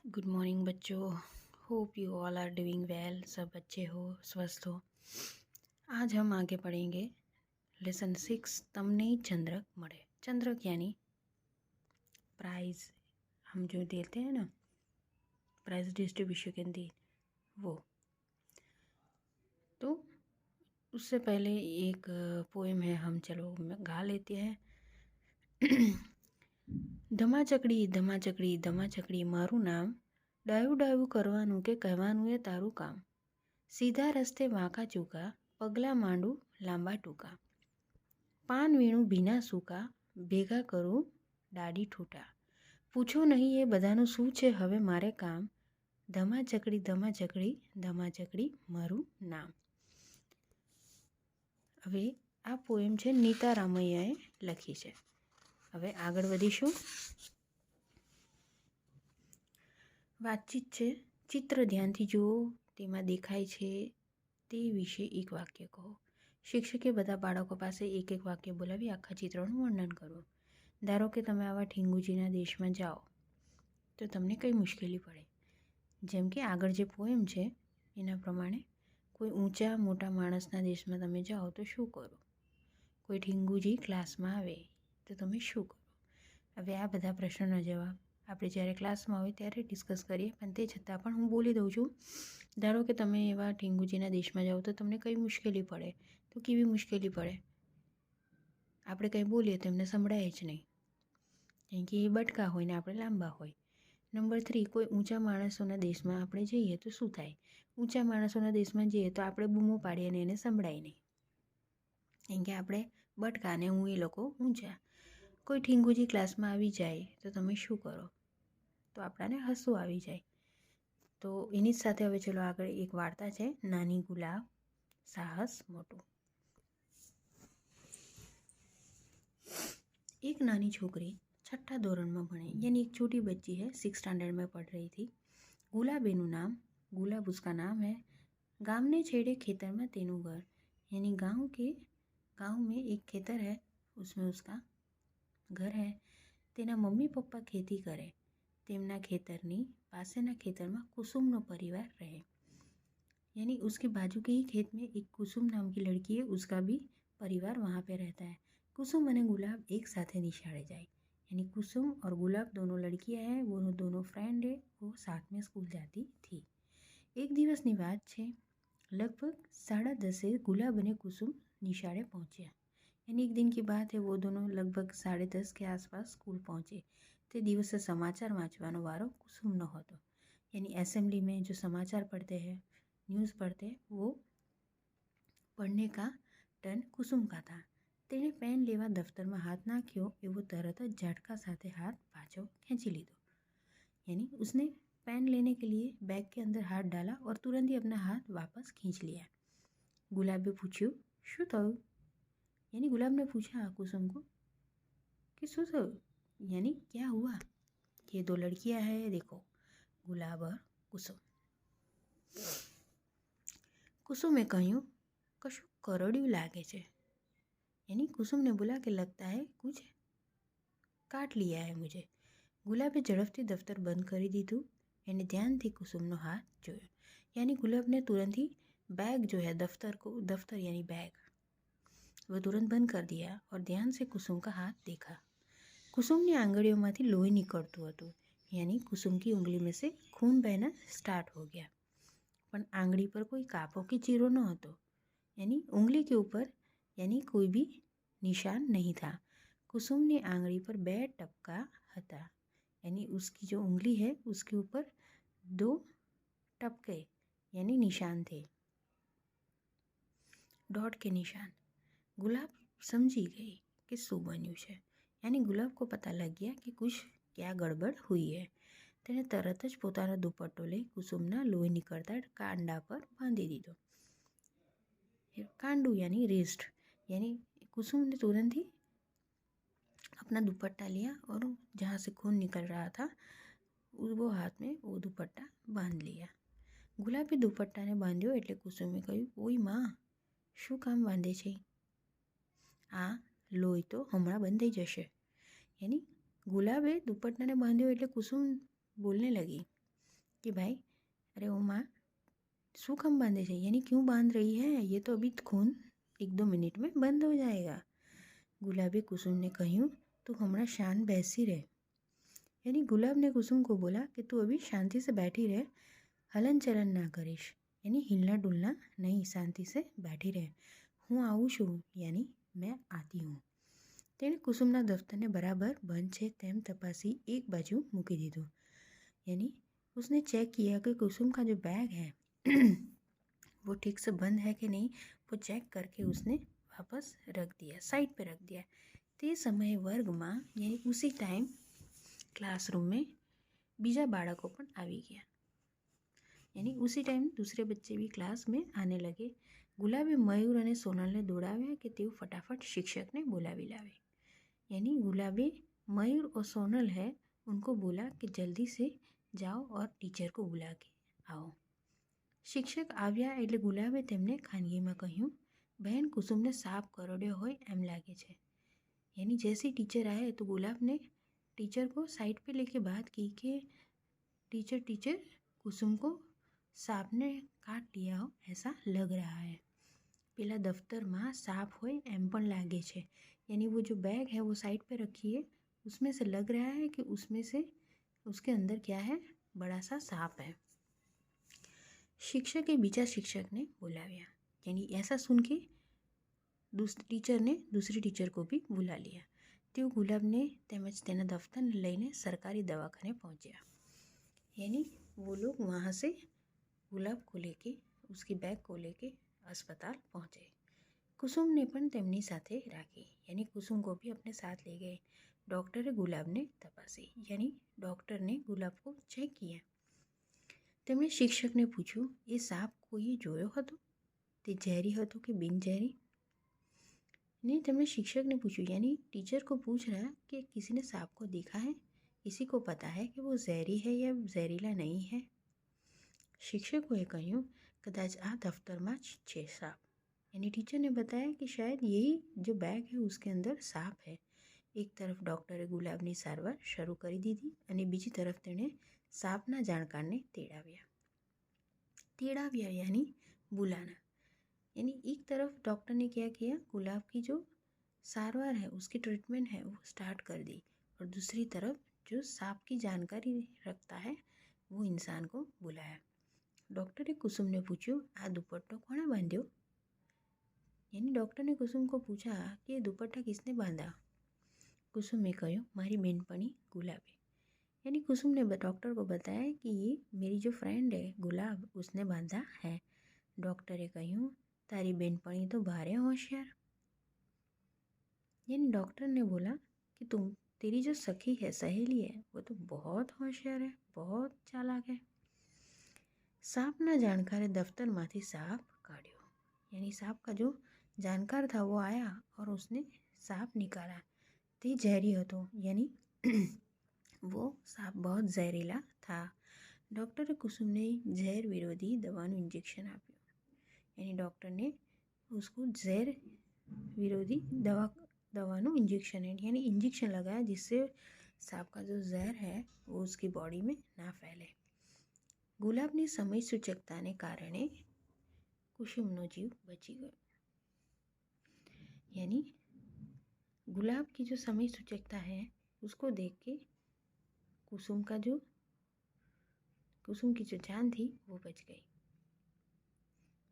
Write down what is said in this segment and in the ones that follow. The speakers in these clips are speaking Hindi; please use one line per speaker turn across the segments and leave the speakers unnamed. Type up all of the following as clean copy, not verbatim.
गुड मॉर्निंग बच्चों। Hope you all are doing well. सब अच्छे हो, स्वस्थ हो। आज हम आगे पढ़ेंगे लेसन 6 तमने चंद्रक मळे। चंद्रक यानी प्राइज, हम जो देते हैं ना, प्राइज डिस्ट्रीब्यूशन के दिन, वो। तो उससे पहले एक पोएम है, हम चलो गा लेते हैं। ધમાચકડી ધમાચકડી ધમાચકડી મારું નામ, ડાયું ડાયું કરવાનું કે કહેવાનું એ તારું કામ, સીધા રસ્તે વાંકા ચૂકા, પગલાં માંડું લાંબા ટૂંકા, પાન વીણું ભીના સૂકા, ભેગા કરું ડાડી ઠૂટા, પૂછો નહીં એ બધાનું શું છે હવે મારે કામ, ધમાચકડી ધમાચકડી ધમાચકડી મારું નામ. હવે આ પોએમ છે નીતા રામૈયાએ લખી છે. હવે આગળ વધીશું. વાતચીત છે. ચિત્ર ધ્યાનથી જુઓ, તેમાં દેખાય છે તે વિશે એક વાક્ય કહો. શિક્ષકે બધા બાળકો પાસે એક એક વાક્ય બોલાવી આખા ચિત્રનું વર્ણન કરો. ધારો કે તમે આવા ઠીંગુજીના દેશમાં જાઓ તો તમને કઈ મુશ્કેલી પડે. જેમ કે આગળ જે પોએમ છે એના પ્રમાણે કોઈ ઊંચા મોટા માણસના દેશમાં તમે જાઓ તો શું કરો? કોઈ ઠીંગુજી ક્લાસમાં આવે તો તમે શું કરો? હવે આ બધા પ્રશ્નોના જવાબ આપણે જ્યારે ક્લાસમાં હોય ત્યારે ડિસ્કસ કરીએ, પણ તે છતાં પણ હું બોલી દઉં છું. ધારો કે તમે એવા ઠીંગુજીના દેશમાં જાઓ તો તમને કઈ મુશ્કેલી પડે? તો કેવી મુશ્કેલી પડે? આપણે કંઈ બોલીએ તો એમને સંભળાય જ નહીં, કેમ કે એ બટકા હોય ને આપણે લાંબા હોય. નંબર 3, કોઈ ઊંચા માણસોના દેશમાં આપણે જઈએ તો શું થાય? ઊંચા માણસોના દેશમાં જઈએ તો આપણે બૂમો પાડીએ અને એને સંભળાય નહીં, કેમ કે આપણે બટકા ને હું એ લોકો ઊંચા. કોઈ ઠીંગુજી ક્લાસમાં આવી જાય તો તમે શું કરો? તો આપણાને હસવું આવી જાય. તો એની જ સાથે હવે ચલો આગળ એક વાર્તા છે, નાની ગુલાબ સાહસ મોટું. एक नानी छोकरी छठा धोरण में भणे, यानी एक छोटी बच्ची है, 6 स्टैंडर्ड में पढ़ रही थी. गुलाबेनु नाम, गुलाब उसका नाम है. गांव ने छेड़े खेतर में तेनु घर, यानी गांव में एक खेतर है, उसमें उसका घर है. तेना मम्मी पप्पा खेती करे. तेमना खेतरनी पासेना खेतरमां कुसुमनो परिवार रहे, यानी उसके बाजू के ही खेत में एक कुसुम नाम की लड़की है, उसका भी परिवार वहाँ पे रहता है. कुसुम और गुलाब एक साथ निशाड़े जाए, यानी कुसुम और गुलाब दोनों लड़कियां हैं, वो दोनों फ्रेंड है, वो साथ में स्कूल जाती थी. एक दिवसनी बात है, लगभग 10:30 गुलाब और कुसुम निशाड़े पहुँचा, यानी एक दिन की बात है, वो दोनों लगभग 10:30 के आसपास स्कूल पहुँचे. ते दिवसे समाचार वाँचवानो वारो कुसुमनो हतो, यानी असेंबली में जो समाचार पढ़ते हैं, न्यूज़ पढ़ते हैं, वो पढ़ने का टर्न कुसुम का था. तेणे पेन लेवा दफ्तर में हाथ नाख्यो एवो तरत ज झटका साथे हाथ पाछो खींची लीधो, यानी उसने पेन लेने के लिए बैग के अंदर हाथ डाला और तुरंत ही अपना हाथ वापस खींच लिया. गुलाबे पूछ्યું શું થયું? यानी गुलाब ने पूछा कुसुम को कि શું થયું, यानी क्या हुआ? ये 2 लड़कियां हैं, देखो, गुलाब और कुसुम. कुसुमे કહ્યું કશું કરડ્યું લાગે છે, यानी कुसुम ने बोला कि लगता है कुछ काट लिया है मुझे. गुलाबे झड़पથી दफ्तर बंद કરી દીધું. એને ધ્યાનથી कुसुमનો हाथ જોયો, यानी गुलाब ने तुरंत ही बैग जो है दफ्तर यानी बैग, वो तुरंत बंद कर दिया और ध्यान से कुसुम का हाथ देखा. कुसुमની આંગળીઓમાંથી લોહી નીકળતું હતું, यानी कुसुम की उंगली में से खून बहना स्टार्ट हो गया, पर आंगળી पर कोई कापो की चीरो न હતો, यानी उंगली के ऊपर यानी कोई भी निशान नहीं था. कुसुमनी आंगળી पर 2 टपका था, यानी उसकी जो उंगली है उसके ऊपर 2 टपके यानी निशान थे, डॉट के निशान. गुलाब समझी गई कि શું બન્યું છે, यानी गुलाब को पता लग गया कि कुछ क्या गड़बड़ हुई है. तेने तरत ज પોતાનો દુપટ્ટો લઈ कुसुमना લોહી નીકળતા કાંડા પર બાંધી દીધો. कांडू यानी रिस्ट, यानी कुसुम ने तुरंत ही अपना दुपट्टा लिया और जहाँ से खून निकल रहा था वो हाथ में वो दुपट्टा बांध लिया. गुलाबे दुपट्टाने बांध्यो એટલે कुसुमे કહ્યું, ઓય માં, શું કામ બાંધે છે? આ લોહી તો હમણાં બંધ થઈ જશે. यानी गुलाबे दुपट्टाने बांध्यो એટલે कुसुम बोलने लगी कि भाई अरे ओ माँ શું કામ બાંધે છે यानी क्यों बांध रही है, ये तो अभी खून 1-2 મિનિટ में बंद हो जाएगा। गुलाबे कुसुम ने કહ્યું तू हमारा शांत बैसी रहे। यानी गुलाब ने कुसुम को बोला कि तू अभी शांति से बैठी रहे, हलन चलन ना करीश, यानी हिलना डुलना नहीं, शांति से बैठी रहे। હું આવું છું यानी मैं आती हूँ। તેણે કુસુમના દફતરને બરાબર બંધ છે તેમ તપાસી એક બાજુ મૂકી દીધું। यानी उसने चेक किया कि कुसुम का जो बैग है वो ठीक से बंद है कि नहीं, वो चेक करके उसने वापस रख दिया, साइड पे रख दिया। તે સમયે વર્ગમાં यानी उसी टाइम क्लासरूम में બીજા બાળકો પણ આવી ગયા। यानी उसी टाइम दूसरे बच्चे भी क्लास में आने लगे। गुलाबे मयूर અને સોનલને દોડાવ્યા કે તેઓ फटाफट शिक्षक ने बोलावी लावे। यानी गुलाबे मयूर और सोनल है उनको बोला कि जल्दी से जाओ और टीचर को बुला के आओ। શિક્ષક આવ્યા એટલે ગુલાબે તેમને ખાનગીમાં કહ્યું, બહેન કુસુમને સાપ કરડ્યો હોય એમ લાગે છે। यानी जैसे टीचर आए तो गुलाब ने टीचर को साइड पे लेके बात की कि टीचर कुसुम को सांप ने काट लिया हो ऐसा लग रहा है। પેલા દફતરમાં સાપ હોય એમ પણ લાગે છે। यानी वो जो बैग है वो साइड पे रखिए, उसमें से लग रहा है कि उसमें से उसके अंदर क्या है, बड़ा सा सांप है। शिक्षके બીજા શિક્ષકને બોલાવ્યા। यानी ऐसा सुन के टीचर ने दूसरी टीचर को भी बुला लिया। તેઓ ગુલાબને તેમજ તેના દફતરને લઈને સરકારી દવાખાને પહોંચ્યા। यानी वो लोग वहाँ से गुलाब को लेके उसकी बैग को लेके अस्पताल पहुँचे। कुसुम ने पण તેમની સાથે રાખી। यानी कुसुम को भी अपने साथ ले गए। डॉक्टरे गुलाबने तपासी, यानी डॉक्टर ने गुलाब को चेक किया। તેમણે શિક્ષકને પૂછ્યું, એ સાપ કોઈએ જોયો હતો, તે ઝેરી હતો કે બિનઝેરી? नहीं, તેમણે શિક્ષકને પૂછ્યું, यानी टीचर को पूछ रहा कि किसी ने सांप को देखा है, किसी को पता है कि वो जहरी है या जहरीला नहीं है? શિક્ષકોએ કહ્યું, કદાચ આ દફતરમાં જ છે सांप। यानी टीचर ने बताया कि शायद यही जो बैग है उसके अंदर सांप है। एक तरफ डॉक्टरे गुलाबनी सारવાર શરૂ કરી દીધી અને બીજી તરફ તેણે सांपના જાણકારને તેડાવ્યા यानी बुलाना। यानी एक तरफ डॉक्टर ने क्या किया, गुलाब की जो सारवार है उसकी ट्रीटमेंट है वो स्टार्ट कर दी, और दूसरी तरफ जो सांप की जानकारी रखता है वो इंसान को बुलाया। डॉक्टरे कुसुम ने पूछ्યું, आ दुपट्टो कोणे बांध्यो? यानी डॉक्टर ने कुसुम को पूछा कि ये दुपट्टा किसने बांधा? कुसुम ने કહ્યું, મારી બેનપણી गुलाबे। यानी कुसुम ने डॉक्टर को बताया कि ये मेरी जो फ्रेंड है गुलाब उसने बांधा है। डॉक्टरे કહ્યું, तारी बेनपणी तो भारे होशियार। यानी डॉक्टर ने बोला कि तेरी जो सखी है, सहेली है, वो तो बहुत होशियार है, बहुत चालाक है। सांपना जानकारे दफ्तरमांथी सांप काढ़्यो। यानी सांप का जो जानकार था वो आया और उसने सांप निकाला। ते जहरी હતો, यानी वो सांप बहुत जहरीला था। डॉक्टरे कुसुमने जहर विरोधी दवाનું इंजेक्शन આપ્યું। यानी डॉक्टर ने उसको जहर विरोधी दवाનું इंजेक्शन यानी इंजेक्शन लगाया जिससे सांप का जो जहर है वो उसकी बॉडी में ना फैले। गुलाबनी समय सूचकताने कारणे कुसुमનો जीव बची गयो। यानी गुलाब की जो समय सूचकता है उसको देख के कुसुम की जो जान थी वो बच गई।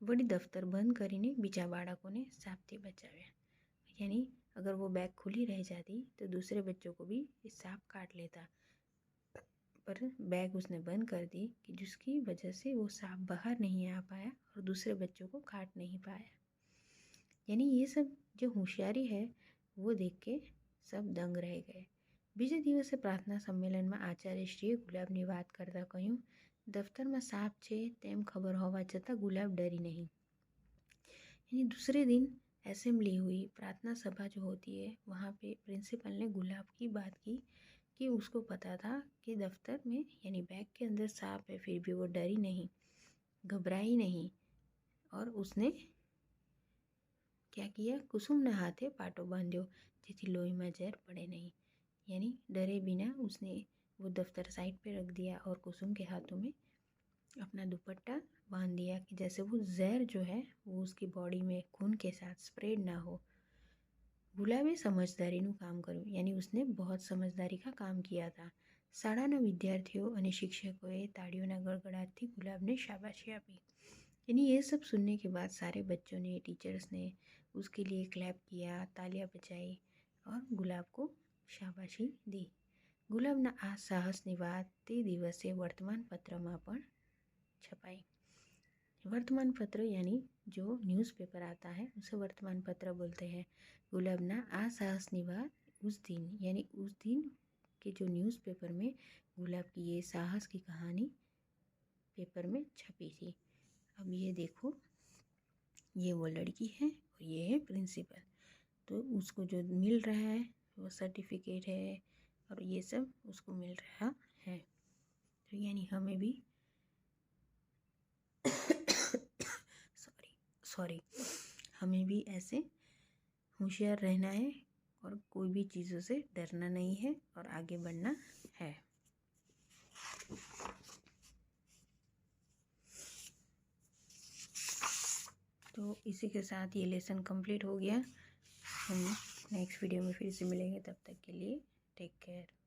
वड़ी दफ्तर बंद करीने बीजा बाळकोने सांपथी बचाव्या। यानी अगर वो बैग खुली रह जाती तो दूसरे बच्चों को भी ये सांप काट लेता, पर बैग उसने बंद कर दी कि जिसकी वजह से वो सांप बाहर नहीं आ पाया और दूसरे बच्चों को काट नहीं पाया। यानी ये सब जो होशियारी है वो देख के सब दंग रह गए। बीजे दिवसे प्रार्थना सम्मेलन में आचार्यश्रीए गुलाबनी बात करता કહ્યું, दफ्तर में सांप छे तेम खबर होवा छतां गुलाब डरी नहीं। यानी दूसरे दिन असेंबली हुई, प्रार्थना सभा जो होती है वहाँ पे प्रिंसिपल ने गुलाब की बात की कि उसको पता था कि दफ्तर में यानी बैग के अंदर सांप है, फिर भी वो डरी नहीं, घबराई नहीं, और उसने क्या किया, कुसुमना हाथे पाटो बांध्यो जेथी लोही में जहर पड़े नहीं। यानी डरे बिना उसने वो दफ्तर साइड पे रख दिया और कुसुम के हाथों में अपना दुपट्टा बांध दिया कि जैसे वो जहर जो है वो उसकी बॉडी में खून के साथ स्प्रेड ना हो। ગુલાબે સમજદારીનું કામ કર્યું, યાની उसने बहुत समझदारी का काम किया था। શાળાના વિદ્યાર્થીઓ અને શિક્ષકોએ તાળીઓના ગड़गड़ाहट गुलाब ने शाबाशी આપી। यानी ये सब सुनने के बाद सारे बच्चों ने, टीचर्स ने उसके लिए क्लैप किया, तालियां बजाई और गुलाब को शाबाशी दी। ગુલાબના આ સાહસની વાત તે દિવસે વર્તમાનપત્રમાં પણ छपाई। वर्तमान पत्र यानी जो न्यूज़पेपर आता है उसे वर्तमान पत्र बोलते हैं। गुलाबना आ साहसनी बात उस दिन यानी उस दिन के जो न्यूज़पेपर में गुलाब की ये साहस की कहानी पेपर में छपी थी। अब ये देखो, ये वो लड़की है और ये है प्रिंसिपल। तो उसको जो मिल रहा है वो सर्टिफिकेट है और ये सब उसको मिल रहा है। तो यानी हमें भी सॉरी हमें भी ऐसे होशियार रहना है और कोई भी चीज़ों से डरना नहीं है और आगे बढ़ना है। तो इसी के साथ ये लेसन कंप्लीट हो गया। हम नेक्स्ट वीडियो में फिर से मिलेंगे, तब तक के लिए टेक केयर।